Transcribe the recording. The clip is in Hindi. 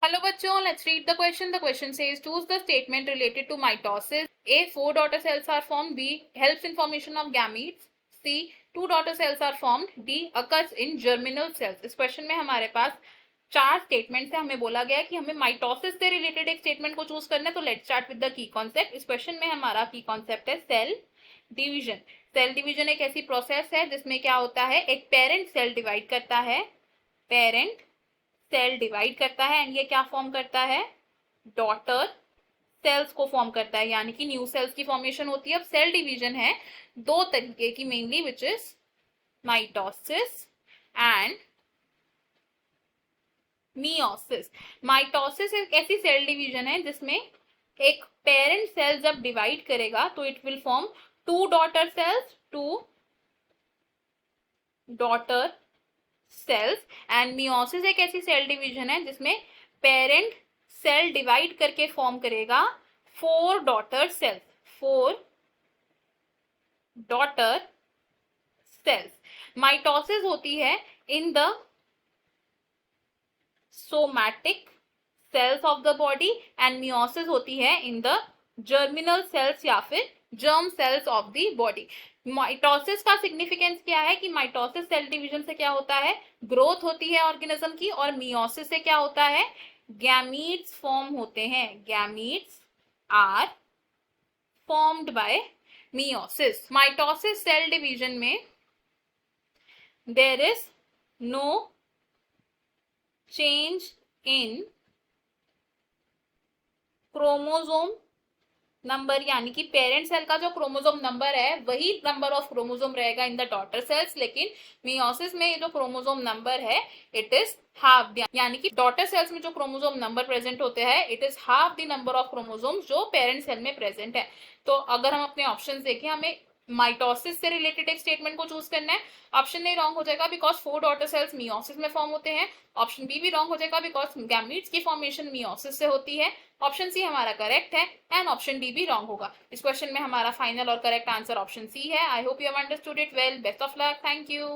Hello bachon, let's read the question. The question says choose the statement related to mitosis. A. 4 daughter cells are formed. B. Helps in formation of gametes. C. 2 daughter cells are formed. D. Occurs in germinal cells. इस क्वेश्चन में हमारे पास चार स्टेटमेंट है. हमें बोला गया कि हमें माइटोसिस से रिलेटेड एक स्टेटमेंट को चूज करना है. तो let's start with the key concept. इस क्वेश्चन में हमारा की कॉन्सेप्ट है सेल डिवीजन. सेल डिवीजन एक ऐसी प्रोसेस है जिसमें क्या होता है, एक पेरेंट सेल डिवाइड करता है. पेरेंट सेल डिवाइड करता है एंड ये क्या फॉर्म करता है, डॉटर सेल्स को फॉर्म करता है, यानी कि न्यू सेल्स की फॉर्मेशन होती है. अब सेल डिवीजन है दो तरीके की mainly, which is mitosis and meiosis. Mitosis एक ऐसी सेल डिवीजन है जिसमें एक पेरेंट सेल जब डिवाइड करेगा तो it will form two daughter cells, two daughter cells. And meiosis एक ऐसी सेल डिवीजन है जिसमें पेरेंट सेल डिवाइड करके फॉर्म करेगा four daughter cells, four daughter cells. Mitosis होती है in the somatic cells of the body and meiosis होती है इन द जर्मिनल सेल्स या फिर germ cells of the body. Mitosis का सिग्निफिकेंस क्या है कि माइटोसिस सेल डिवीजन से क्या होता है, ग्रोथ होती है ऑर्गेनिज्म की, और मियोसिस से क्या होता है, गैमीट्स फॉर्म होते हैं. Gametes are formed by meiosis. Mitosis cell division में there is no change in chromosome number, यानी कि पेरेंट सेल का जो क्रोमोसोम नंबर है वही नंबर ऑफ क्रोमोसोम रहेगा इन द डॉटर सेल्स. लेकिन मियोसिस में ये जो क्रोमोसोम नंबर है इट इज हाफ, यानी कि डॉटर सेल्स में जो क्रोमोसोम नंबर प्रेजेंट होते हैं it is half the number of chromosome जो पेरेंट सेल में प्रेजेंट है. तो अगर हम अपने ऑप्शन देखें, हमें माइटोसिस से रिलेटेड एक स्टेटमेंट को चूज करना है. ऑप्शन ए रॉन्ग हो जाएगा because four daughter sales meiosis में फॉर्म होते हैं. ऑप्शन बी भी रॉन्ग हो जाएगा बिकॉज गैमीट्स की फॉर्मेशन मियोसिस से होती है. ऑप्शन सी हमारा करेक्ट है एंड ऑप्शन डी भी रॉन्ग होगा. इस क्वेश्चन में हमारा फाइनल और करेक्ट आंसर ऑप्शन सी है. I hope you have understood it well. Best of luck. Thank you.